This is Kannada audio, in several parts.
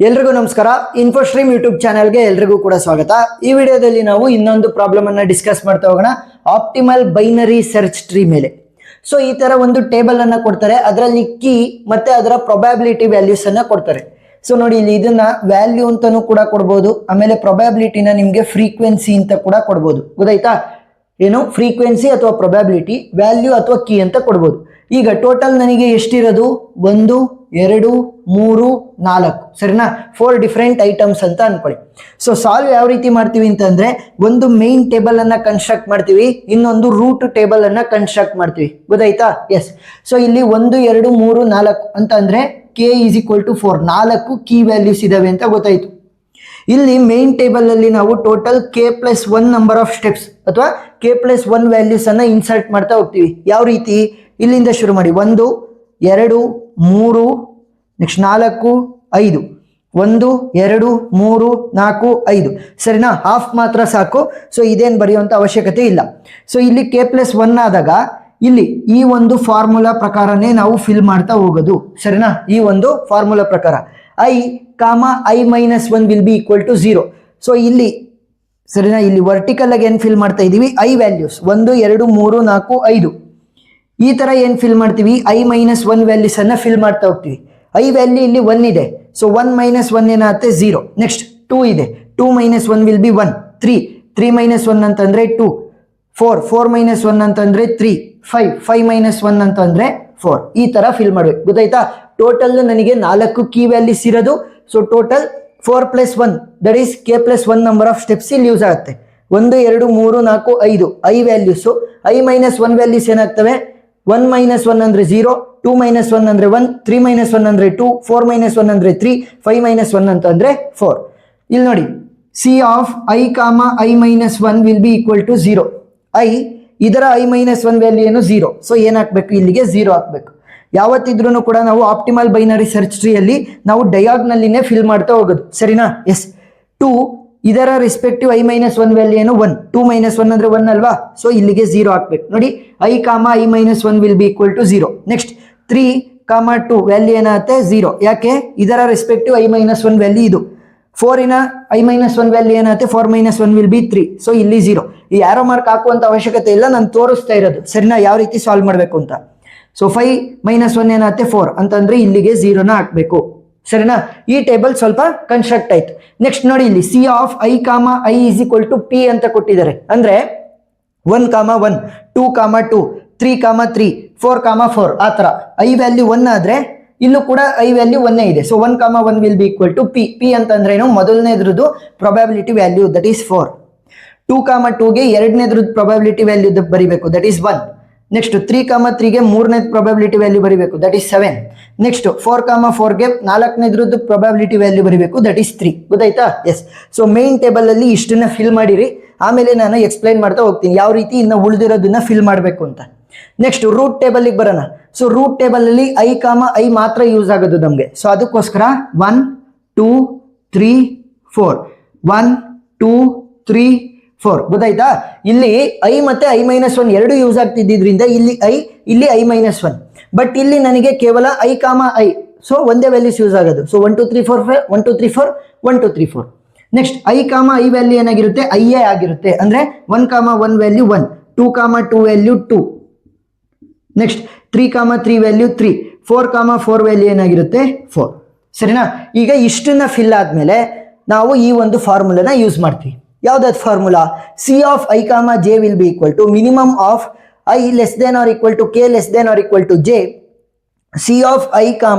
ಎಲ್ರಿಗೂ ನಮಸ್ಕಾರ. ಇನ್ಫೋಸ್ಟ್ರೀಮ್ ಯೂಟ್ಯೂಬ್ ಚಾನೆಲ್ಗೆ ಎಲ್ರಿಗೂ ಕೂಡ ಸ್ವಾಗತ. ಈ ವಿಡಿಯೋದಲ್ಲಿ ನಾವು ಇನ್ನೊಂದು ಪ್ರಾಬ್ಲಮ್ ಅನ್ನ ಡಿಸ್ಕಸ್ ಮಾಡ್ತಾ ಹೋಗೋಣ, ಆಪ್ಟಿಮಲ್ ಬೈನರಿ ಸರ್ಚ್ ಟ್ರೀ ಮೇಲೆ. ಸೊ ಈ ತರ ಒಂದು ಟೇಬಲ್ ಅನ್ನ ಕೊಡ್ತಾರೆ, ಅದರಲ್ಲಿ ಕೀ ಮತ್ತೆ ಅದರ ಪ್ರೊಬ್ಯಾಬಿಲಿಟಿ ವ್ಯಾಲ್ಯೂಸ್ ಅನ್ನ ಕೊಡ್ತಾರೆ. ಸೊ ನೋಡಿ, ಇಲ್ಲಿ ಇದನ್ನ ವ್ಯಾಲ್ಯೂ ಅಂತಾನೂ ಕೂಡ ಕೊಡ್ಬೋದು, ಆಮೇಲೆ ಪ್ರೊಬ್ಯಾಬಿಲಿಟಿನ ನಿಮ್ಗೆ ಫ್ರೀಕ್ವೆನ್ಸಿ ಅಂತ ಕೂಡ ಕೊಡ್ಬೋದು. ಗೊತ್ತಾಯ್ತಾ? ಏನು ಫ್ರೀಕ್ವೆನ್ಸಿ ಅಥವಾ ಪ್ರೊಬ್ಯಾಬಿಲಿಟಿ, ವ್ಯಾಲ್ಯೂ ಅಥವಾ ಕೀ ಅಂತ ಕೊಡ್ಬೋದು. ಈಗ ಟೋಟಲ್ ನನಗೆ ಎಷ್ಟಿರೋದು 1 2 3 4, ಸರಿನಾ? 4 ಡಿಫ್ರೆಂಟ್ ಐಟಮ್ಸ್ ಅಂತ ಅನ್ಕೊಳ್ಳಿ. ಸೊ ಸಾಲ್ವ್ ಯಾವ ರೀತಿ ಮಾಡ್ತೀವಿ ಅಂತಂದ್ರೆ, ಒಂದು ಮೇನ್ ಟೇಬಲ್ ಅನ್ನ ಕನ್ಸ್ಟ್ರಕ್ಟ್ ಮಾಡ್ತೀವಿ, ಇನ್ನೊಂದು ರೂಟ್ ಟೇಬಲ್ ಅನ್ನ ಕನ್ಸ್ಟ್ರಕ್ಟ್ ಮಾಡ್ತೀವಿ. ಗೊತ್ತಾಯ್ತಾ? ಎಸ್. ಸೊ ಇಲ್ಲಿ 1 2 3 4 ಅಂತ ಅಂದ್ರೆ k is equal to 4, 4 key values ಇದಾವೆ ಅಂತ ಗೊತ್ತಾಯ್ತು. ಇಲ್ಲಿ ಮೇನ್ ಟೇಬಲ್ ಅಲ್ಲಿ ನಾವು total k+1 number of steps ಅಥವಾ k+1 ವ್ಯಾಲ್ಯೂಸ್ ಅನ್ನ ಇನ್ಸರ್ಟ್ ಮಾಡ್ತಾ ಹೋಗ್ತೀವಿ. ಯಾವ ರೀತಿ? ಇಲ್ಲಿಂದ ಶುರು ಮಾಡಿ, 1 2 3 ನೆಕ್ಸ್ಟ್ 4 5, 1 2 3 4 5, ಸರಿನಾ? ಹಾಫ್ ಮಾತ್ರ ಸಾಕು. ಸೊ ಇದೇನು ಬರೆಯುವಂತ ಅವಶ್ಯಕತೆ ಇಲ್ಲ. ಸೊ ಇಲ್ಲಿ k+1 ಆದಾಗ ಇಲ್ಲಿ ಈ ಒಂದು ಫಾರ್ಮುಲಾ ಪ್ರಕಾರನೇ ನಾವು ಫಿಲ್ ಮಾಡ್ತಾ ಹೋಗೋದು, ಸರಿನಾ? ಈ ಒಂದು ಫಾರ್ಮುಲಾ ಪ್ರಕಾರ i, i-1 will be equal to 0. So ಇಲ್ಲಿ ಸರಿನಾ, ಇಲ್ಲಿ ವರ್ಟಿಕಲ್ ಆಗಿ ಏನು ಫಿಲ್ ಮಾಡ್ತಾ ಇದೀವಿ? i values 1 2 3 4 5. ಈ ತರ ಏನ್ ಫಿಲ್ ಮಾಡ್ತೀವಿ? i-1 ವ್ಯಾಲ್ಯೂಸ್ ಅನ್ನ ಫಿಲ್ ಮಾಡ್ತಾ ಹೋಗ್ತೀವಿ. i ವ್ಯಾಲ್ಯೂ ಇಲ್ಲಿ 1 ಇದೆ, ಸೊ 1 - 1 ಏನಾಗುತ್ತೆ? 0. ನೆಕ್ಸ್ಟ್ 2 ಇದೆ, 2 - 1 ವಿಲ್ ಬಿ 1. 3 - 1 ಅಂತಂದ್ರೆ 2. 4 - 1 ಅಂತಂದ್ರೆ 3. 5 - 1 ಅಂತಂದ್ರೆ 4. ಈ ತರ ಫಿಲ್ ಮಾಡ್ಬೇಕು. ಗೊತ್ತಾಯ್ತಾ? ಟೋಟಲ್ ನನಗೆ 4 ಕೀ ವ್ಯಾಲ್ಯೂಸ್ ಇರೋದು. So total 4 + 1 that is k+1 number of steps ಇಲ್ಲಿ ಯೂಸ್ ಆಗುತ್ತೆ. 1 2 3 4 5 i ವ್ಯಾಲ್ಯೂಸ್. i-1 values ಏನಾಗ್ತವೆ? 1 - 1 ಅಂದ್ರೆ 0, 2 - 1 ಅಂದ್ರೆ 1, 3 - 1 ಅಂದ್ರೆ 2, 4 - 1 ಅಂದ್ರೆ 3, 5 - 1 ಅಂತಂದ್ರೆ 4. ಇಲ್ಲಿ ನೋಡಿ, c of i, i-1 will be equal to 0. i ಇದರ i-1 ವ್ಯಾಲ್ಯೂ ಏನು? 0. ಸೊ ಏನ್ ಹಾಕ್ಬೇಕು? ಇಲ್ಲಿಗೆ 0 ಹಾಕ್ಬೇಕು. ಯಾವತ್ತಿದ್ರೂ ಕೂಡ ನಾವು ಆಪ್ಟಿಮಲ್ ಬೈನರಿ ಸರ್ಚ್ ಟ್ರೀ ಅಲ್ಲಿ ನಾವು ಡಯಾಗ್ನಲ್ಲಿನೇ ಫಿಲ್ ಮಾಡ್ತಾ ಹೋಗೋದು, ಸರಿನಾ? ಎಸ್. 2 ಇದರ ರೆಸ್ಪೆಕ್ಟಿವ್ i-1 ವ್ಯಾಲ್ಯೂ ಏನು? 1. 2 - 1 ಅಂದ್ರೆ 1 ಅಲ್ವಾ? ಸೊ ಇಲ್ಲಿಗೆ 0 ಹಾಕ್ಬೇಕು. ನೋಡಿ, i, i-1 will be equal to 0. Next 3, 2 value ಏನಾಗುತ್ತೆ? 0. ಯಾಕೆ? ಇದರ ರೆಸ್ಪೆಕ್ಟಿವ್ i-1 ವ್ಯಾಲ್ಯೂ ಇದು. 4 ಇನ i-1 ವ್ಯಾಲ್ಯೂ ಏನಾಗುತ್ತೆ? 4 - 1 ವಿಲ್ ಬಿ 3. ಸೊ ಇಲ್ಲಿ 0. ಈ ಆರೋ ಮಾರ್ಕ್ ಹಾಕುವಂತ ಅವಶ್ಯಕತೆ ಇಲ್ಲ, ನಾನು ತೋರಿಸ್ತಾ ಇರೋದು, ಸರಿನಾ? ಯಾವ ರೀತಿ ಸಾಲ್ವ್ ಮಾಡಬೇಕು ಅಂತ. ಸೊ 5 - 1 ಏನಾಗುತ್ತೆ? 4 ಅಂತಂದ್ರೆ ಇಲ್ಲಿಗೆ 0ನ ಹಾಕ್ಬೇಕು, ಸರಿನಾ? ಈ ಟೇಬಲ್ ಸ್ವಲ್ಪ ಕನ್ಸ್ಟ್ರಕ್ಟ್ ಆಯ್ತು. ನೆಕ್ಸ್ಟ್ ನೋಡಿ, ಇಲ್ಲಿ c of i, i is equal to p ಅಂತ ಕೊಟ್ಟಿದ್ದಾರೆ. ಅಂದ್ರೆ 1, 1 2, 2 3, 3 4, 4 ಆ ತರ i ವ್ಯಾಲ್ಯೂ 1 ಆದ್ರೆ ಇಲ್ಲೂ ಕೂಡ i ವ್ಯಾಲ್ಯೂ 1 ಇದೆ. So 1, 1 will be equal to p. p ಅಂತಂದ್ರೆ ಏನು? ಮೊದಲನೇದ್ರದ್ದು ಪ್ರೊಬ್ಯಾಬಿಲಿಟಿ ವ್ಯಾಲ್ಯೂ, ದಟ್ ಈಸ್ 4. 2, 2ಗೆ ಎರಡನೇದ್ರದ್ದು ಪ್ರೊಬ್ಯಾಬಿಲಿಟಿ ವ್ಯಾಲ್ಯೂ ಬರಿಬೇಕು, ದಟ್ ಈಸ್ 1. ನೆಕ್ಸ್ಟ್ 3, 3ಗೆ ಮೂರನೇ ಪ್ರೊಬ್ಯಾಬಿಲಿಟಿ ವ್ಯಾಲ್ಯೂ ಬರಿಬೇಕು, ದಟ್ ಈಸ್ 7. ನೆಕ್ಸ್ಟ್ 4, 4ಗೆ ನಾಲ್ಕನೇದ್ರದ್ದು ಪ್ರೊಬ್ಯಾಬಿಲಿಟಿ ವ್ಯಾಲ್ಯೂ ಬರಿಬೇಕು, ದಟ್ ಈಸ್ 3. ಗೊತ್ತಾಯ್ತಾ? ಎಸ್. ಸೊ ಮೇನ್ ಟೇಬಲ್ ಅಲ್ಲಿ ಇಷ್ಟನ್ನ ಫಿಲ್ ಮಾಡಿರಿ, ಆಮೇಲೆ ನಾನು ಎಕ್ಸ್ಪ್ಲೈನ್ ಮಾಡ್ತಾ ಹೋಗ್ತೀನಿ ಯಾವ ರೀತಿ ಇನ್ನು ಉಳಿದಿರೋದನ್ನ ಫಿಲ್ ಮಾಡಬೇಕು ಅಂತ. ನೆಕ್ಸ್ಟ್ ರೂಟ್ ಟೇಬಲ್ ಗೆ ಬರೋಣ. ಸೊ ರೂಟ್ ಟೇಬಲ್ ಅಲ್ಲಿ i, i ಮಾತ್ರ ಯೂಸ್ ಆಗೋದು ನಮಗೆ. ಸೊ ಅದಕ್ಕೋಸ್ಕರ 1 2 3 4 1 2 3 4. ಗೊತ್ತಾಯ್ತಾ? ಇಲ್ಲಿ i ಮತ್ತೆ i-1 ಎರಡು ಯೂಸ್ ಆಗ್ತಿದ್ರಿಂದ ಇಲ್ಲಿ i, ಇಲ್ಲಿ i-1. ಬಟ್ ಇಲ್ಲಿ ನನಗೆ ಕೇವಲ i, i, ಸೊ ಒಂದೇ ವ್ಯಾಲ್ಯೂಸ್ ಯೂಸ್ ಆಗೋದು. So 1 2 3 4 5 1 2 3 4 1 2 3 4. Next i, i value ಏನಾಗಿರುತ್ತೆ? i ಆಗಿರುತ್ತೆ. ಅಂದ್ರೆ 1, 1 value 1, 2, 2 value 2. Next 3, 3 value 3, 4, 4 value ಏನಾಗಿರುತ್ತೆ? 4. ಸರಿನಾ? ಈಗ ಇಷ್ಟನ್ನ ಫಿಲ್ ಆದ್ಮೇಲೆ ನಾವು ಈ ಒಂದು ಫಾರ್ಮುಲಾನ ಯೂಸ್ ಮಾಡ್ತೀವಿ. ಯಾವ್ದಾದ್ formula? c of i, j will be equal to minimum of i less than or equal to k less than or equal to j. c of i,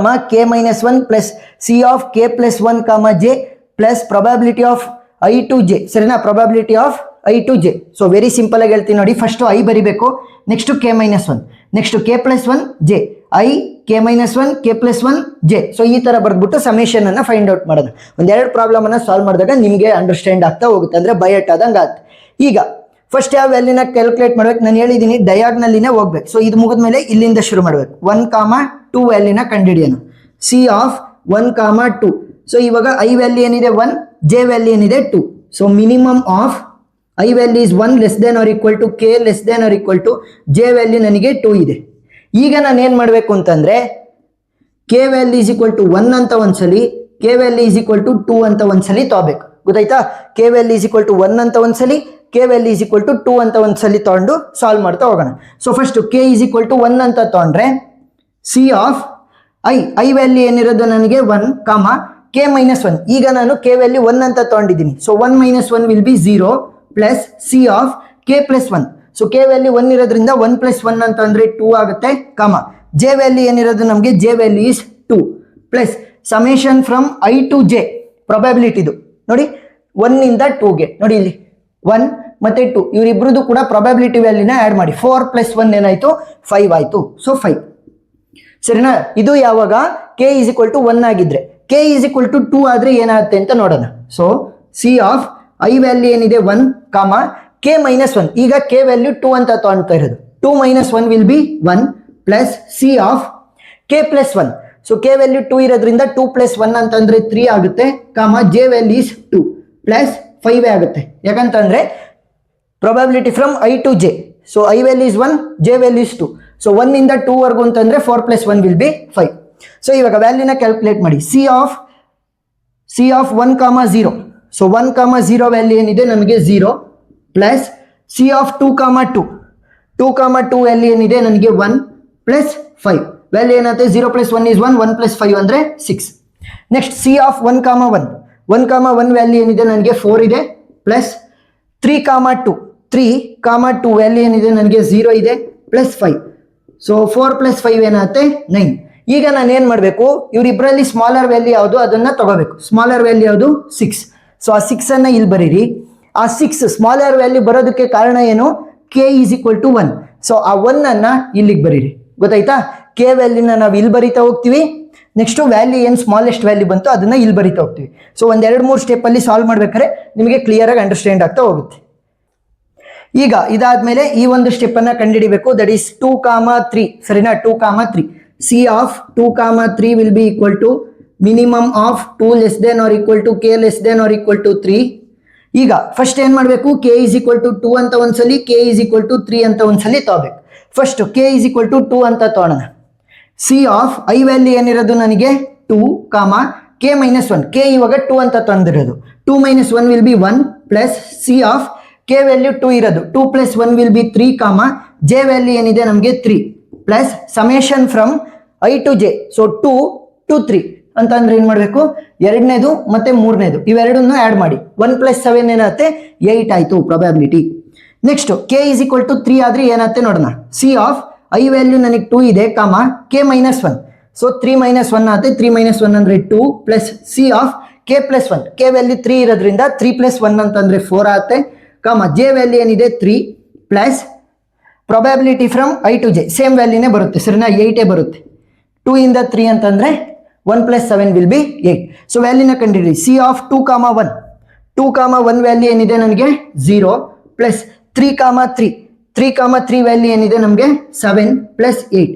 k-1 plus c of k+1, j plus probability of i to j. ಸರಿನಾ? Probability of i to j. So very simple ಆಗಿ ಹೇಳ್ತೀನಿ ನೋಡಿ. ಫಸ್ಟ್ i ಬರಿಬೇಕು, next k-1, next k+1 j, i k-1 k+1 j. So ಈ ತರ ಬರ್ದ್ಬಿಟ್ಟು ಸಮೇಷನ್ ಅನ್ನ ಫೈಂಡ್ ಔಟ್ ಮಾಡೋದು. ಒಂದೆರಡು ಪ್ರಾಬ್ಲಮ್ ಅನ್ನ ಸಾಲ್ವ್ ಮಾಡಿದಾಗ ನಿಮ್ಗೆ ಅಂಡರ್ಸ್ಟ್ಯಾಂಡ್ ಆಗ್ತಾ ಹೋಗುತ್ತೆ, ಅಂದ್ರೆ ಬಯಟ್ ಆದಂಗೆ ಆಗುತ್ತೆ. ಈಗ ಫಸ್ಟ್ ಯಾವ ವ್ಯಾಲ್ಯೂನ ಕ್ಯಾಲ್ಕುಲೇಟ್ ಮಾಡ್ಬೇಕು? ನಾನು ಹೇಳಿದ್ದೀನಿ ಡಯಾಗ್ನಲ್ಲಿನೇ ಹೋಗ್ಬೇಕು. ಸೊ ಇದು ಮುಗಿದ್ಮೇಲೆ ಇಲ್ಲಿಂದ ಶುರು ಮಾಡ್ಬೇಕು. 1, 2 ವ್ಯಾಲ್ಯೂನ ಕಂಡುಹಿಡಿಯೋಣ. c of 1, 2. ಸೊ ಇವಾಗ i ವ್ಯಾಲ್ಯೂ ಏನಿದೆ? 1, j ವ್ಯಾಲ್ಯೂ ಏನಿದೆ? 2. So minimum of i value is 1 less than or equal to k less than or equal to j value ನನಗೆ 2 ಇದೆ. ಈಗ ನಾನು ಏನ್ ಮಾಡಬೇಕು ಅಂತಂದ್ರೆ k value is equal to 1 ಅಂತ ಒಂದ್ಸಲಿ, K value is equal to 2 ಅಂತ ಒಂದ್ಸಲಿ ತಗೋಬೇಕು. ಗೊತ್ತಾಯ್ತಾ? K value is equal to 1 ಅಂತ ಒಂದ್ಸಲಿ, K value is equal to 2 ಅಂತ ಒಂದ್ಸಲಿ ತಗೊಂಡು ಸಾಲ್ವ್ ಮಾಡ್ತಾ ಹೋಗೋಣ. So first K is equal to 1 ಅಂತ ತಗೊಂಡ್ರೆ ಸಿ ಆಫ್ ಐ ವ್ಯಾಲ್ಯೂ ಏನಿರೋದು ನನಗೆ 1 ಕಾಮ ಕೆ ಮೈನಸ್ 1. ಈಗ ನಾನು ಕೆ ವ್ಯಾಲ್ಯೂ 1 ಅಂತ ತಗೊಂಡಿದ್ದೀನಿ. So 1 minus 1 will B 0 plus C of K plus 1. So K value 1 ಇರೋದ್ರಿಂದ 1 ಪ್ಲಸ್ 1 ಅಂತ ಅಂದ್ರೆ 2 ಆಗುತ್ತೆ ಕಾಮ ಜೆ ವ್ಯಾಲ್ಯೂ ಏನಿರೋದು ನಮಗೆ J value is 2 plus summation from I to J ಪ್ರೊಬ್ಯಾಬಿಲಿಟಿದು ನೋಡಿ 1 ಇಂದ 2ಗೆ ನೋಡಿ ಇಲ್ಲಿ 1 ಮತ್ತೆ 2 ಇವರಿಬ್ರದ್ದು ಕೂಡ ಪ್ರೊಬ್ಯಾಬಿಲಿಟಿ ವ್ಯಾಲ್ಯೂನ ಆಡ್ ಮಾಡಿ 4 ಪ್ಲಸ್ 1 ಏನಾಯ್ತು 5 ಆಯ್ತು. ಸೊ 5 ಸರಿನಾ? ಇದು ಯಾವಾಗ ಕೆ ಈಸ್ ಈಕ್ವಲ್ ಟು 1 ಆಗಿದ್ರೆ. ಕೆ ಈಸ್ ಈಕ್ವಲ್ ಟು 2 ಆದ್ರೆ ಏನಾಗುತ್ತೆ ಅಂತ ನೋಡೋಣ. So C of I value ಏನಿದೆ 1 ಕಾಮ ಕೆ ಮೈನಸ್ 1. ಈಗ ಕೆ ವ್ಯಾಲ್ಯೂ 2 ಅಂತ ತಗೊಳ್ತಾ ಇರೋದು 2 minus 1 will B 1 plus C of K plus 1. So K value 2 ಇರೋದ್ರಿಂದ 2 ಪ್ಲಸ್ 1 ಅಂತಂದ್ರೆ 3 ಆಗುತ್ತೆ ಕಾಮ ಜೆ ವ್ಯಾಲ್ಯೂ ಇಸ್ 2 ಪ್ಲಸ್ 5 ಆಗುತ್ತೆ. ಯಾಕಂತಂದ್ರೆ probability from I to J. So I value is 1, J value is 2. So 1 ಇಂದ 2 ವರ್ಗು ಅಂತಂದ್ರೆ 4 ಪ್ಲಸ್ 1 ವಿಲ್ ಬಿ 5. ಸೊ ಇವಾಗ ವ್ಯಾಲ್ಯೂನ ಕ್ಯಾಲ್ಕುಲೇಟ್ ಮಾಡಿ. ಸಿ ಆಫ್ 1 ಕಾಮ 0. ಸೊ 1 ಕಾಮ 0 ವ್ಯಾಲ್ಯೂ ಏನಿದೆ ನಮಗೆ 0 ಪ್ಲಸ್ ಸಿ ಆಫ್ 2 ಕಾಮ 2. 2 ಕಾಮ 2 ವ್ಯಾಲ್ಯೂ ಏನಿದೆ ನನಗೆ 1 ಪ್ಲಸ್ 5 ವ್ಯಾಲ್ಯೂ ಏನಾಗುತ್ತೆ 0 ಪ್ಲಸ್ 1 ಇಸ್ 1, 1 ಪ್ಲಸ್ 5 ಅಂದರೆ 6. ನೆಕ್ಸ್ಟ್ ಸಿ ಆಫ್ 1 ಕಾಮ 1. 1 ಕಾಮ 1 ವ್ಯಾಲ್ಯೂ ಏನಿದೆ ನನಗೆ 4 ಇದೆ ಪ್ಲಸ್ 3 ಕಾಮ 2. 3 ಕಾಮ 2 ವ್ಯಾಲ್ಯೂ ಏನಿದೆ ನನಗೆ 0 ಇದೆ ಪ್ಲಸ್ 5. ಸೊ 4 ಪ್ಲಸ್ 5 ಏನಾಗುತ್ತೆ 9. ಈಗ ನಾನು ಏನು ಮಾಡಬೇಕು, ಇವರಿಬ್ಬರಲ್ಲಿ ಸ್ಮಾಲರ್ ವ್ಯಾಲ್ಯೂ ಯಾವುದು ಅದನ್ನು ತಗೋಬೇಕು. ಸ್ಮಾಲರ್ ವ್ಯಾಲ್ಯೂ ಯಾವುದು 6. ಸೊ ಆ 6 ಅನ್ನ ಇಲ್ಲಿ ಬರೀರಿ. ಆ 6 ಸ್ಮಾಲರ್ ವ್ಯಾಲ್ಯೂ ಬರೋದಕ್ಕೆ ಕಾರಣ ಏನು, K is equal to 1. So ಆ 1 ಅನ್ನ ಇಲ್ಲಿಗೆ ಬರೀರಿ. ಗೊತ್ತಾಯ್ತಾ? ಕೆ ವ್ಯಾಲ್ಯೂನ ನಾವು ಇಲ್ಲಿ ಬರಿತಾ ಹೋಗ್ತೀವಿ. ನೆಕ್ಸ್ಟ್ ವ್ಯಾಲ್ಯೂ ಏನು ಸ್ಮಾಲೆಸ್ಟ್ ವ್ಯಾಲ್ಯೂ ಬಂತು ಅದನ್ನ ಇಲ್ಲಿ ಬರಿತಾ ಹೋಗ್ತೀವಿ. ಸೊ ಒಂದ್ 2-3 ಸ್ಟೆಪ್ ಅಲ್ಲಿ ಸಾಲ್ವ್ ಮಾಡ್ಬೇಕಾದ್ರೆ ನಿಮಗೆ ಕ್ಲಿಯರ್ ಆಗಿ ಅಂಡರ್ಸ್ಟ್ಯಾಂಡ್ ಆಗ್ತಾ ಹೋಗುತ್ತೆ. ಈಗ ಇದಾದ್ಮೇಲೆ ಈ ಒಂದು ಸ್ಟೆಪ್ ಅನ್ನ ಕಂಡುಹಿಡಿಬೇಕು. That is 2 comma 3. ಸರಿನಾ? 2 comma 3. C of 2 comma 3 will be equal to minimum of 2 less than or equal to K less than or equal to 3. ಈಗ ಫಸ್ಟ್ ಏನ್ ಮಾಡಬೇಕು, ಕೆ ಈಸ್ ಈಕ್ವಲ್ ಟು 2 ಅಂತ ಒಂದ್ಸಲಿ, ಕೆ ಈಸ್ ಈಕ್ವಲ್ ಟು 3 ಅಂತ ಒಂದ್ಸಲಿ ತಗೋಬೇಕು. First K is equal to 2 ಅಂತ ತಗೋಣ. ಸಿ ಆಫ್ ಐ ವ್ಯಾಲ್ಯೂ ಏನಿರೋದು ನನಗೆ 2 ಕಾಮ ಕೆ ಮೈನಸ್ 1. ಕೆ ಇವಾಗ 2 ಅಂತ ತಂದಿರೋದು 2 minus 1 will B 1 plus C of K value 2 ಇರೋದು 2 ಪ್ಲಸ್ 1 ವಿಲ್ ಬಿ 3 ಕಾಮ ಜೆ ವ್ಯಾಲ್ಯೂ ಏನಿದೆ ನಮಗೆ 3 plus summation from I to J. So 2 to 3 ಅಂತಂದ್ರೆ ಏನ್ ಮಾಡಬೇಕು, ಎರಡನೇದು ಮತ್ತೆ ಮೂರನೇದು ಇವೆರಡನ್ನು ಆಡ್ ಮಾಡಿ 1 ಪ್ಲಸ್ 7 ಏನಾಗುತ್ತೆ 8 ಆಯ್ತು probability. Next K is equal to 3 ಆದ್ರೆ ಏನಾಗುತ್ತೆ ನೋಡೋಣ. ಸಿ ಆಫ್ ಐ ವ್ಯಾಲ್ಯೂ ನನಗೆ 2 ಇದೆ ಕಾಮ ಕೆ ಮೈನಸ್ 1. ಸೊ 3 ಮೈನಸ್ 1 ಆಗುತ್ತೆ. 3 ಮೈನಸ್ 1 ಅಂದ್ರೆ 2 plus C of K plus 1. K value 3 ಇರೋದ್ರಿಂದ 3 ಪ್ಲಸ್ 1 ಅಂತಂದ್ರೆ 4 ಆಗುತ್ತೆ ಕಾಮ ಜೆ ವ್ಯಾಲ್ಯೂ ಏನಿದೆ 3 plus probability from I to J same ವ್ಯಾಲ್ಯೂನೇ ಬರುತ್ತೆ. ಸರಿನಾ? 8 ಬರುತ್ತೆ. 2 ಇಂದ 3 ಅಂತಂದ್ರೆ 1 ಪ್ಲಸ್ 7 ವಿಲ್ ಬಿ 8. ಸೊ ವ್ಯಾಲ್ಯೂನ ಕಂಡುಹಿಡಿ. C of 2 comma 1. 2 comma 1 value ಏನಿದೆ ನನಗೆ 0 ಪ್ಲಸ್ 3 ಕಾಮ 3. 3 ಕಾಮ 3 ವ್ಯಾಲ್ಯೂ ಏನಿದೆ ನಮಗೆ 7 ಪ್ಲಸ್ 8.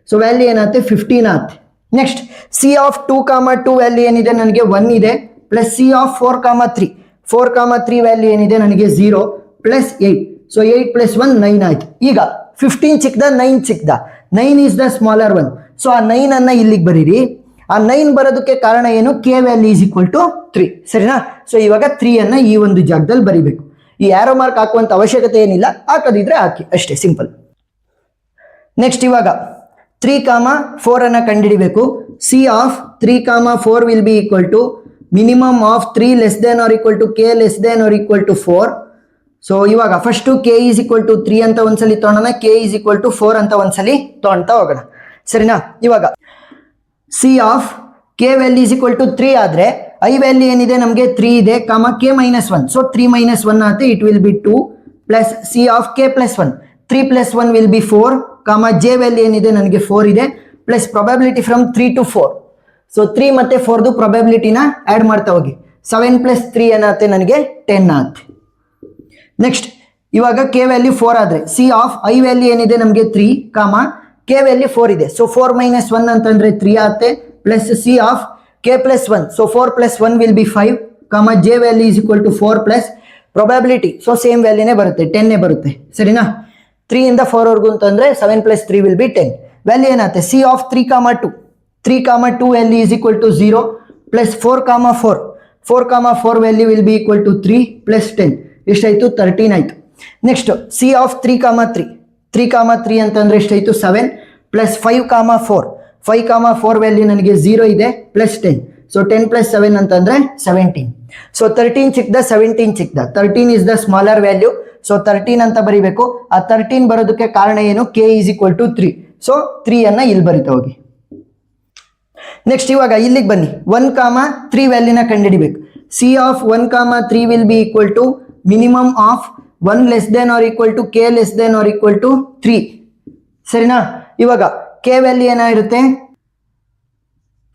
ಸೊ ವ್ಯಾಲ್ಯೂ ಏನಾಗುತ್ತೆ 15 ಆಗುತ್ತೆ. ನೆಕ್ಸ್ಟ್ ಸಿ ಆಫ್ 2 ಕಾಮ 2 ವ್ಯಾಲ್ಯೂ ಏನಿದೆ ನನಗೆ 1 ಇದೆ ಪ್ಲಸ್ ಸಿ ಆಫ್ 4 ಕಾಮ 3. 4 ಕಾಮ 3 ವ್ಯಾಲ್ಯೂ ಏನಿದೆ ನನಗೆ 0 ಪ್ಲಸ್ 8. ಸೊ 8 ಪ್ಲಸ್ 1 9 ಆಯ್ತು. ಈಗ 15 ಚಿಕ್ಕದ 9 ಚಿಕ್ಕದ 9 is the smaller one. So ಆ 9 ಅನ್ನ ಇಲ್ಲಿಗೆ ಬರೀರಿ. ಆ 9 ಬರೋದಕ್ಕೆ ಕಾರಣ ಏನು, K value is equal to 3. ಸರಿನಾ? ಸೊ ಇವಾಗ 3 ಅನ್ನ ಈ ಒಂದು ಜಾಗದಲ್ಲಿ ಬರಿಬೇಕು. ಈ ಆರೋ ಮಾರ್ಕ್ ಹಾಕುವಂತ ಅವಶ್ಯಕತೆ ಏನಿಲ್ಲ, ಹಾಕೋದಿದ್ರೆ ಹಾಕಿ ಅಷ್ಟೇ, ಸಿಂಪಲ್. ನೆಕ್ಸ್ಟ್ ಇವಾಗ 3 ಕಾಮ 4 ಅನ್ನ ಕಂಡುಹಿಡಿಬೇಕು. C of 3 comma 4 will be equal to minimum of 3 less than or equal to K less than or equal to 4. So ಇವಾಗ first K is equal to 3 ಅಂತ ಒಂದ್ಸಲಿ ತಗೊಳ್ಳೋಣ, ಕೆ ಈಸ್ ಈಕ್ವಲ್ ಟು 4 ಅಂತ ಒಂದ್ಸಲಿ ತಗೊಳ್ತಾ ಹೋಗೋಣ. ಸರಿನಾ? ಇವಾಗ C of K value is equal to 3 ಆದ್ರೆ ಐ ವ್ಯಾಲ್ಯೂ ಏನಿದೆ ನಮಗೆ 3 ಇದೆ ಕಾಮ ಕೆ ಮೈನಸ್ 1. ಸೊ 3 ಮೈನಸ್ 1 ಆಗುತ್ತೆ, it will be 2 plus C of K plus 1. 3 plus 1 will be 4 ಕಾಮ ಜೆ ವ್ಯಾಲ್ಯೂ ಏನಿದೆ ನನಗೆ 4 ಇದೆ plus probability from 3 to 4. So 3 ಮತ್ತೆ 4ದು ಪ್ರೊಬ್ಯಾಬಿಲಿಟಿನ ಆಡ್ ಮಾಡ್ತಾ ಹೋಗಿ. 7 ಪ್ಲಸ್ 3 ಏನಾಗುತ್ತೆ ನನಗೆ 10 ಆಗುತ್ತೆ. ನೆಕ್ಸ್ಟ್ ಇವಾಗ ಕೆ ವ್ಯಾಲ್ಯೂ 4 ಆದ್ರೆ ಸಿ ಆಫ್ ಐ ವ್ಯಾಲ್ಯೂ ಏನಿದೆ ನಮಗೆ 3 ಕಾಮ ಕೆ ವ್ಯಾಲ್ಯೂ 4 ಇದೆ. ಸೊ 4 ಮೈನಸ್ 1 ಅಂತಂದ್ರೆ 3 ಆಗುತ್ತೆ plus C of K plus 1. So 4 plus 1 will be 5 comma J value is equal to 4 plus probability. So same ವ್ಯಾಲ್ಯೂನೇ ಬರುತ್ತೆ, 10 ಬರುತ್ತೆ. ಸರಿನಾ? 3 ಇಂದ 4 ವರ್ಗು ಅಂತಂದ್ರೆ 7 ಪ್ಲಸ್ 3 ವಿಲ್ ಬಿ 10. ವ್ಯಾಲ್ಯೂ ಏನಾಗುತ್ತೆ C of 3 comma 2. 3 comma 2 value is equal to 0 plus 4, 4 value will be equal to 3 plus 10 ಎಷ್ಟಾಯಿತು 13 ಆಯಿತು. ನೆಕ್ಸ್ಟ್ ಸಿ ಆಫ್ 3, ಅಂತಂದರೆ ಎಷ್ಟಾಯಿತು 7 ಪ್ಲಸ್ 5, 4 ವ್ಯಾಲ್ಯೂ ನನಗೆ 0 ಇದೆ ಪ್ಲಸ್ 10. ಸೊ 10 ಪ್ಲಸ್ 7 ಅಂತಂದರೆ 17. ಸೊ 13 ಚಿಕ್ಕದ 17 ಚಿಕ್ಕದ, 13 is the smaller value. So 13 ಅಂತ ಬರೀಬೇಕು. ಆ 13 ಬರೋದಕ್ಕೆ ಕಾರಣ ಏನು, K is equal to 3. So 3 ಅನ್ನ ಇಲ್ಲಿ ಬರಿತಾ ಹೋಗಿ. ನೆಕ್ಸ್ಟ್ ಇವಾಗ ಇಲ್ಲಿಗೆ ಬನ್ನಿ, 1, 3 ವ್ಯಾಲ್ಯೂನ ಕಂಡುಹಿಡಿಬೇಕು. C of 1, 3 will be equal to minimum of 1 less than or equal to K less than or equal to 3. ಸರಿನಾ? ಇವಾಗ ಕೆ ವ್ಯಾಲ್ಯೂ ಏನಾಗಿರುತ್ತೆ,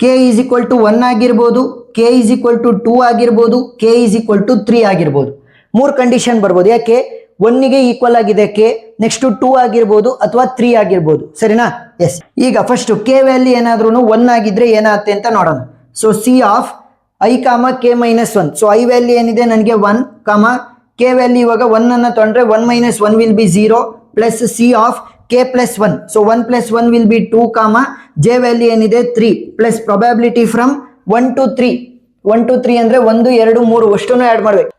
ಕೆ ಈಸ್ ಈಕ್ವಲ್ ಟು 1 ಆಗಿರ್ಬೋದು, ಕೆ ಈಸ್ ಈಕ್ವಲ್ ಟು 2 ಆಗಿರ್ಬೋದು, ಕೆ ಈಸ್ ಈಕ್ವಲ್ ಟು 3 ಆಗಿರ್ಬೋದು. 3 ಕಂಡೀಷನ್ ಬರ್ಬೋದು. ಯಾಕೆ, 1ಗೆ ಈಕ್ವಲ್ ಆಗಿದೆ ಕೆ, ನೆಕ್ಸ್ಟ್ 2 ಆಗಿರ್ಬೋದು ಅಥವಾ 3 ಆಗಿರ್ಬೋದು. ಸರಿನಾ? ಎಸ್. ಈಗ ಫಸ್ಟ್ ಕೆ ವ್ಯಾಲ್ಯೂ ಏನಾದ್ರೂ 1 ಆಗಿದ್ರೆ ಏನಾಗುತ್ತೆ ಅಂತ ನೋಡೋಣ. So C of I K -1. So I value ಏನಿದೆ ನನಗೆ 1, ಕೆ ವ್ಯಾಲ್ಯೂ ಇವಾಗ 1 ಅನ್ನ ತೊಗೊಂಡ್ರೆ 1 - 1 will B 0 plus C of K plus 1. So 1 + 1 will be 2, J value ಏನಿದೆ 3 plus probability from 1 to 3. 1 to 3 ಅಂದ್ರೆ 1, 2, 3 ಅಷ್ಟನ್ನು ಆ್ಯಡ್ ಮಾಡಬೇಕು.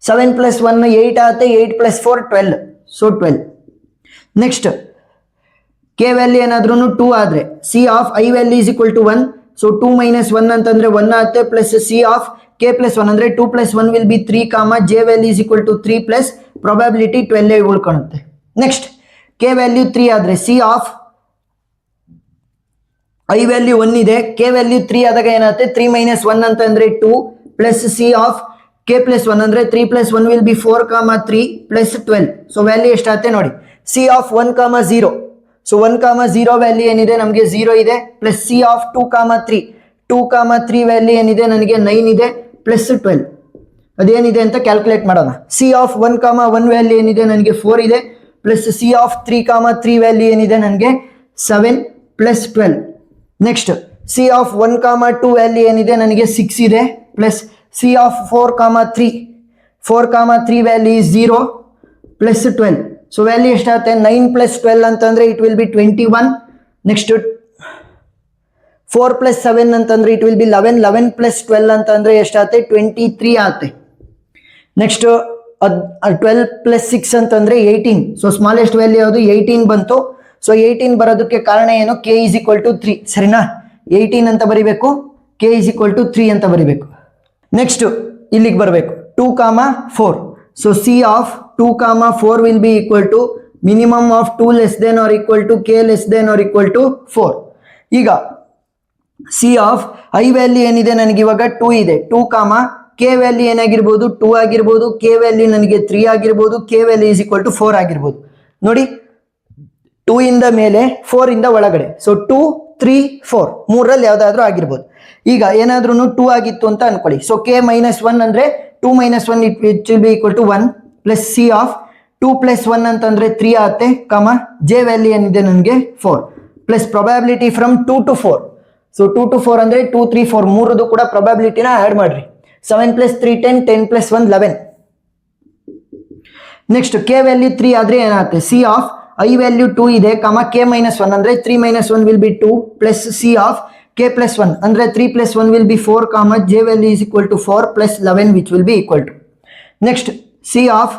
7 + 1 8 ಆಗುತ್ತೆ, 8 + 4 12. ಸೊ 12. ನೆಕ್ಸ್ಟ್ ಕೆ ವ್ಯಾಲ್ಯೂ ಏನಾದ್ರೂ 2 ಆದರೆ C of I value is equal to 1. So 2 - 1 ಅಂತಂದ್ರೆ 1 ಆಗುತ್ತೆ plus C of K plus 1 ಅಂದ್ರೆ 2 + 1 will be 3, J value is equal to 3 plus probability 12 ಉಳ್ಕೊಳುತ್ತೆ. ನೆಕ್ಸ್ಟ್ ಕೆ ವ್ಯಾಲ್ಯೂ 3 ಆದರೆ ಸಿ ಆಫ್ ಐ ವ್ಯಾಲ್ಯೂ 1 ಇದೆ, ಕೆ ವ್ಯಾಲ್ಯೂ 3 ಆದಾಗ ಏನಾಗುತ್ತೆ 3 - 1 ಅಂತಂದ್ರೆ 2 plus C of K plus 1 ಅಂದ್ರೆ 3 + 1 will be 4, 3 plus 12. So value ಎಷ್ಟಾಗುತ್ತೆ ನೋಡಿ, ಸಿ ಆಫ್ 1, 0. ಸೊ 1, 0 ವ್ಯಾಲ್ಯೂ ಏನಿದೆ ನಮಗೆ 0 ಇದೆ ಪ್ಲಸ್ ಸಿ ಆಫ್ 2, 3 ವ್ಯಾಲ್ಯೂ ಏನಿದೆ ನನಗೆ 9 ಇದೆ ಪ್ಲಸ್ 12. ಅದೇನಿದೆ ಅಂತ ಕ್ಯಾಲ್ಕುಲೇಟ್ ಮಾಡೋಣ. ಸಿ ಆಫ್ 1, 1 ವ್ಯಾಲ್ಯೂ ಏನಿದೆ ನನಗೆ 4 ಇದೆ ಪ್ಲಸ್ ಸಿ ಆಫ್ 3, 3 ವ್ಯಾಲ್ಯೂ ಏನಿದೆ ನನಗೆ 7 plus 12. Next C of 1, 2 value ಏನಿದೆ ನನಗೆ 6 ಇದೆ plus C of 4, 3 value is 0 plus 12. So value ಎಷ್ಟಾಗುತ್ತೆ 9 + 12 ಅಂತಂದ್ರೆ ಇಟ್ ವಿಲ್ ಬಿ 21. ನೆಕ್ಸ್ಟ್ 4 + 7 ಅಂತಂದ್ರೆ ಇಟ್ ವಿಲ್ ಬಿ 11, 11 + 12 ಅಂತಂದ್ರೆ ಎಷ್ಟಾಗುತ್ತೆ 23 ಆಗುತ್ತೆ. ನೆಕ್ಸ್ಟ್ 12 + 6 ಅಂತಂದ್ರೆ 18. ಸೊ ಸ್ಮಾಲೆಸ್ಟ್ ವ್ಯಾಲ್ಯೂ ಯಾವುದು 18 ಬಂತು. ಸೊ 18 ಬರೋದಕ್ಕೆ ಕಾರಣ ಏನು, ಕೆ ಈಸ್ ಈಕ್ವಲ್ ಟು 3. ಸರಿನಾ? 18 ಅಂತ ಬರಿಬೇಕು, ಕೆ ಈಸ್ ಈಕ್ವಲ್ ಟು 3 ಅಂತ ಬರಿಬೇಕು. ನೆಕ್ಸ್ಟ್ ಇಲ್ಲಿಗೆ ಬರಬೇಕು 2, 4. So C of 2, 4 will be equal to minimum of 2 less than or equal to K less than or equal to 4. ಈಗ ಸಿ ಆಫ್ ಐ ವ್ಯಾಲ್ಯೂ ಏನಿದೆ ನನಗೆ ಇವಾಗ 2 ಇದೆ, 2, ಕೆ ವ್ಯಾಲ್ಯೂ ಏನಾಗಿರ್ಬೋದು 2 ಆಗಿರ್ಬೋದು, ಕೆ ವ್ಯಾಲ್ಯೂ ನನಗೆ 3 ಆಗಿರ್ಬೋದು, K value is equal to 4 ಆಗಿರ್ಬೋದು. ನೋಡಿ 2 ಇಂದ ಮೇಲೆ 4 ಇಂದ ಒಳಗಡೆ. ಸೊ 2, 3, 4 ಮೂರಲ್ಲಿ ಯಾವ್ದಾದ್ರು ಆಗಿರ್ಬೋದು. ಈಗ ಏನಾದ್ರೂ 2 ಆಗಿತ್ತು ಅಂತ ಅನ್ಕೊಳ್ಳಿ. ಸೊ ಕೆ -1 ಅಂದ್ರೆ 2 - 1 it will be equal to 1 plus C of 2 + 1 ಅಂತಂದ್ರೆ 3 ಆಗುತ್ತೆ, ಜೆ ವ್ಯಾಲ್ಯೂ ಏನಿದೆ ನನಗೆ 4 plus probability from 2 to 4. So 2 to 4 ಅಂದ್ರೆ 2, 3, 4 ಮೂರದು ಕೂಡ ಪ್ರೊಬ್ಯಾಬಿಲಿಟಿನ ಆ್ಯಡ್ ಮಾಡ್ರಿ. 7 + 3 10, 10 + 1 11. ನೆಕ್ಸ್ಟ್ ಕೆ ವ್ಯಾಲ್ಯೂ 3 ಆದ್ರೆ ಏನಾಗುತ್ತೆ, ಸಿ ಆಫ್ ಐ ವ್ಯಾಲ್ಯೂ 2 ಇದೆ, ಕೆ -1 ಅಂದ್ರೆ 3 - 1 will be 2 plus C of K plus 1 ಅಂದ್ರೆ 3 + 1 will be 4, J value is equal to 4 plus 11 which will be equal to. Next C of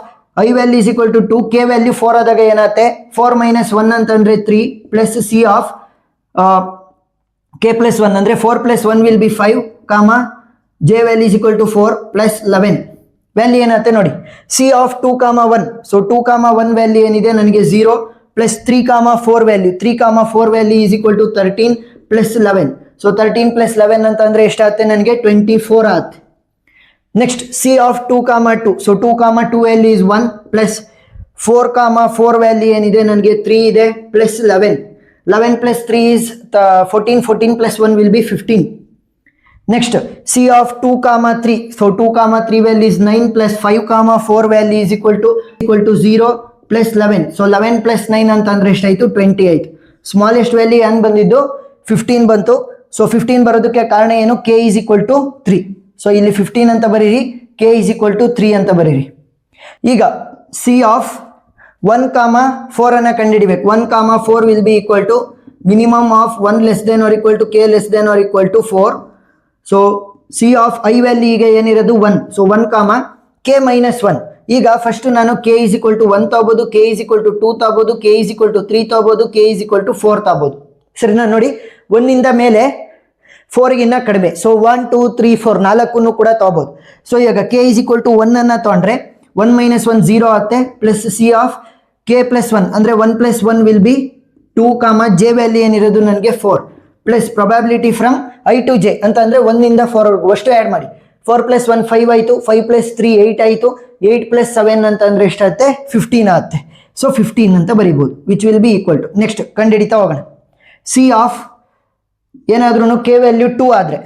I value is equal to 2, K value 4 ಆದಾಗ ಏನಾಗುತ್ತೆ 4 - 1 ಅಂತಂದ್ರೆ 3 plus C of K plus 1 ಅಂದ್ರೆ 4 + 1 will be 5, J value is equal to 4 plus 11. Value ಏನಾಗುತ್ತೆ ನೋಡಿ, ಸಿ ಆಫ್ 2, 1. ಸೊ 2, 1 ವ್ಯಾಲ್ಯೂ ಏನಿದೆ ನನಗೆ 0 plus 3, 4 value 3, 4 value is equal to 13 plus 11. So 13 + 11 ಅಂತಂದ್ರೆ ಎಷ್ಟಾಗುತ್ತೆ ನನಗೆ 24 ಆಗುತ್ತೆ. Next C of 2, 2. So 2, 2 value is 1 plus 4, 4 value ಏನಿದೆ ನನಗೆ 3 ಇದೆ plus 11. 11 + 3 is 14, 14 + 1 will be 15. Next, C of 2, 3. So 2, 3 value is 9 plus 5, 4 value is equal to 0 plus 11. So 11 plus 9 ಅಂತಂದ್ರೆ ಎಷ್ಟಾಯಿತು 28. ಸ್ಮಾಲೆಸ್ಟ್ ವ್ಯಾಲ್ಯೂ ಏನು ಬಂದಿದ್ದು 15 ಬಂತು. ಸೊ 15 ಬರೋದಕ್ಕೆ ಕಾರಣ ಏನು, k is equal to 3. So ಇಲ್ಲಿ 15 ಅಂತ ಬರೀರಿ, k is equal to 3 ಅಂತ ಬರೀರಿ. ಈಗ C of 1, 4 ಅನ್ನ ಕಂಡುಹಿಡಿಬೇಕು. 1, 4 will be equal to minimum of 1 less than or equal to k less than or equal to 4. So C of I value ಈಗ ಏನಿರೋದು 1, ಸೊ 1 ಕಾಮ ಕೆ ಮೈನಸ್ 1. ಈಗ ಫಸ್ಟ್ ನಾನು ಕೆ ಇಸ್ ಈಕ್ವಲ್ ಟು 1 ತಗೋಬಹುದು, ಕೆ ಇಸ್ ಈಕ್ವಲ್ ಟು 2 ತಗೋಬಹುದು, ಕೆ ಇಸ್ ಈಕ್ವಲ್ ಟು 3 ತಗೋಬಹುದು, ಕೆ ಇಸ್ ಈಕ್ವಲ್ ಟು 4 ತಗೋಬಹುದು. ಸರಿನಾ? ನೋಡಿ 1 ಇಂದ ಮೇಲೆ 4 ಗಿನ್ನ ಕಡಿಮೆ, ಸೊ 1 2 3 4 ನಾಲ್ಕನ್ನು ಕೂಡ ತಗೋಬಹುದು. ಸೊ ಈಗ ಕೆ ಇಸ್ ಈಕ್ವಲ್ ಟು 1 ಅನ್ನ ತಗೊಂಡ್ರೆ 1 ಮೈನಸ್ 1 0 ಆಗುತ್ತೆ, plus C of K plus 1 ಅಂದ್ರೆ 1 ಪ್ಲಸ್ 1 ವಿಲ್ ಬಿ 2 ಕಾಮ ಜೆ ವ್ಯಾಲ್ಯೂ ಏನಿರೋದು ನನಗೆ 4, plus probability from I to J ಅಂತ ಅಂದ್ರೆ 1 ಇಂದ 4 ವರೆಗೂ ಅಷ್ಟು ಆ್ಯಡ್ ಮಾಡಿ. 4 ಪ್ಲಸ್ 1 5 ಆಯಿತು, 5 ಪ್ಲಸ್ 3 8 ಆಯಿತು, 8 ಪ್ಲಸ್ 7 ಅಂತಂದ್ರೆ ಎಷ್ಟಾಗುತ್ತೆ 15 ಆಗುತ್ತೆ. ಸೊ 15 ಅಂತ ಬರೀಬಹುದು, which will be equal to next ಕಂಡುಹಿಡಿತಾ ಹೋಗೋಣ. ಸಿ ಆಫ್ ಏನಾದ್ರೂ ಕೆ ವ್ಯಾಲ್ಯೂ 2 ಆದ್ರೆ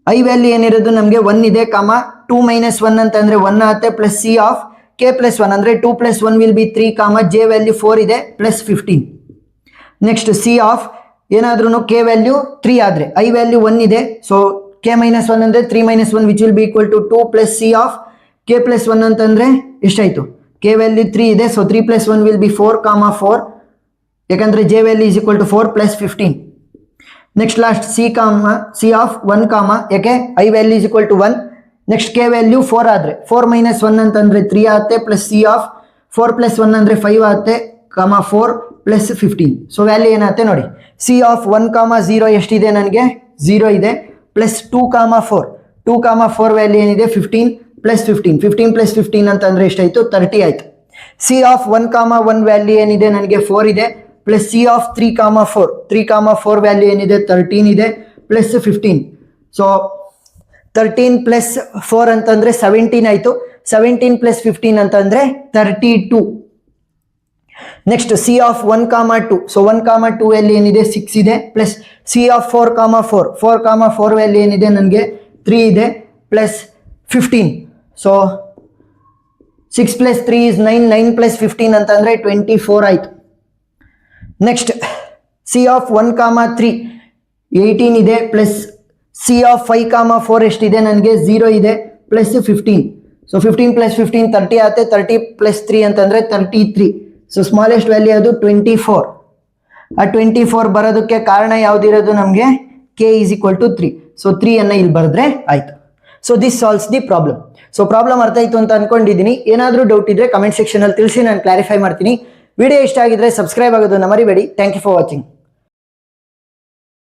ಐ ವ್ಯಾಲ್ಯೂ ಏನಿರೋದು ನಮಗೆ 1 ಇದೆ ಕಾಮ 2 ಮೈನಸ್ 1 ಅಂತಂದ್ರೆ 1 ಆಗುತ್ತೆ, plus C of K plus 1 ಅಂದ್ರೆ 2 ಪ್ಲಸ್ 1 ವಿಲ್ ಬಿ 3 ಕಾಮ ಜೆ ವ್ಯಾಲ್ಯೂ 4 ಇದೆ, ಪ್ಲಸ್ 15. ನೆಕ್ಸ್ಟ್ ಸಿ ಆಫ್ ಏನಾದ್ರೂ ಕೆ ವ್ಯಾಲ್ಯೂ 3 ಆದ್ರೆ ಐ ವ್ಯಾಲ್ಯೂ 1 ಇದೆ, ಸೊ ಕೆ ಮೈನಸ್ 1 ಅಂದ್ರೆ 3 minus 1 which will be equal to 2 plus C of K plus 1 ಅಂತಂದ್ರೆ ಎಷ್ಟಾಯ್ತು, ಕೆ ವ್ಯಾಲ್ಯೂ 3 ಇದೆ, so 3 plus 1 will be 4 comma 4, ಯಾಕಂದ್ರೆ J value is equal to 4 plus 15. Next last C of 1 comma, ಯಾಕೆ I value is equal to 1, next K value 4 ಆದ್ರೆ 4 ಮೈನಸ್ 1 ಅಂತಂದ್ರೆ 3 ಆಗುತ್ತೆ, ಪ್ಲಸ್ ಸಿ ಆಫ್ 4 ಪ್ಲಸ್ 1 ಅಂದ್ರೆ 5 ಆಗುತ್ತೆ ಕಾಮ 4 ಪ್ಲಸ್ 15. ಸೊ ವ್ಯಾಲ್ಯೂ ಏನಾಗುತ್ತೆ ನೋಡಿ, ಸಿ ಆಫ್ 1 ಕಾಮ 0 ಎಷ್ಟಿದೆ ನನಗೆ 0 ಇದೆ, ಪ್ಲಸ್ 2 ಕಾಮ 4 ವ್ಯಾಲ್ಯೂ ಏನಿದೆ 15 ಪ್ಲಸ್ 15 ಪ್ಲಸ್ 15 ಅಂತಂದ್ರೆ ಎಷ್ಟಾಯ್ತು 30 ಆಯ್ತು. ಸಿ ಆಫ್ 1 ಕಾಮ 1 ವ್ಯಾಲ್ಯೂ ಏನಿದೆ ನನಗೆ 4 ಇದೆ, plus C of 3 comma 4 value ಏನಿದೆ 13 ಇದೆ, ಪ್ಲಸ್ 15. ಸೊ 13 ಪ್ಲಸ್ 4 ಅಂತಂದ್ರೆ 17 ಆಯ್ತು, 17 ಪ್ಲಸ್ 15 ಅಂತಂದ್ರೆ 32. ನೆಕ್ಸ್ಟ್ ಸಿ ಆಫ್ 1 ಕಾಮ 2, ಸೊ 1 ಕಾಮ 2 ವ್ಯಾಲ್ಯೂ ಏನಿದೆ 6 ಇದೆ, plus C of 4 comma 4 value ಏನಿದೆ ನನಗೆ 3 ಇದೆ, plus 15. So 6 plus 3 is 9, 9 plus 15 ಅಂತಂದ್ರೆ 24 ಆಯ್ತು. ನೆಕ್ಸ್ಟ್ ಸಿ ಆಫ್ 1 ಕಾಮ 3 18 ಇದೆ, ಪ್ಲಸ್ ಸಿ ಆಫ್ 5 ಕಾಮ 4 ಎಷ್ಟಿದೆ ನನಗೆ 0 ಇದೆ, ಪ್ಲಸ್ 15. ಸೊ 15 ಪ್ಲಸ್ 15 30 ಆಗುತ್ತೆ, 30 ಪ್ಲಸ್ 3 ಅಂತಂದ್ರೆ 33. ಸೊ ಸ್ಮಾಲೆಸ್ಟ್ ವ್ಯಾಲ್ಯೂ ಅದು 24. ಆ 24 ಬರೋದಕ್ಕೆ ಕಾರಣ ಯಾವ್ದಿರೋದು ನಮಗೆ K is equal to 3, so 3 ಅನ್ನ ಇಲ್ಲಿ ಬರೆದ್ರೆ ಆಯ್ತು. So this solves the problem. So problem ಅರ್ಥ ಆಯ್ತು ಅಂತ ಅನ್ಕೊಂಡಿದ್ದೀನಿ. ಏನಾದರೂ ಡೌಟ್ ಇದ್ರೆ ಕಮೆಂಟ್ ಸೆಕ್ಷನ್ ಅಲ್ಲಿ ತಿಳಿಸಿ, ನಾನು ಕ್ಲಾರಿಫೈ ಮಾಡ್ತೀನಿ. ವಿಡಿಯೋ ಇಷ್ಟ ಆಗಿದ್ರೆ ಸಬ್ಸ್ಕ್ರೈಬ್ ಆಗೋದನ್ನ ಮರಿಬೇಡಿ. Thank you for watching.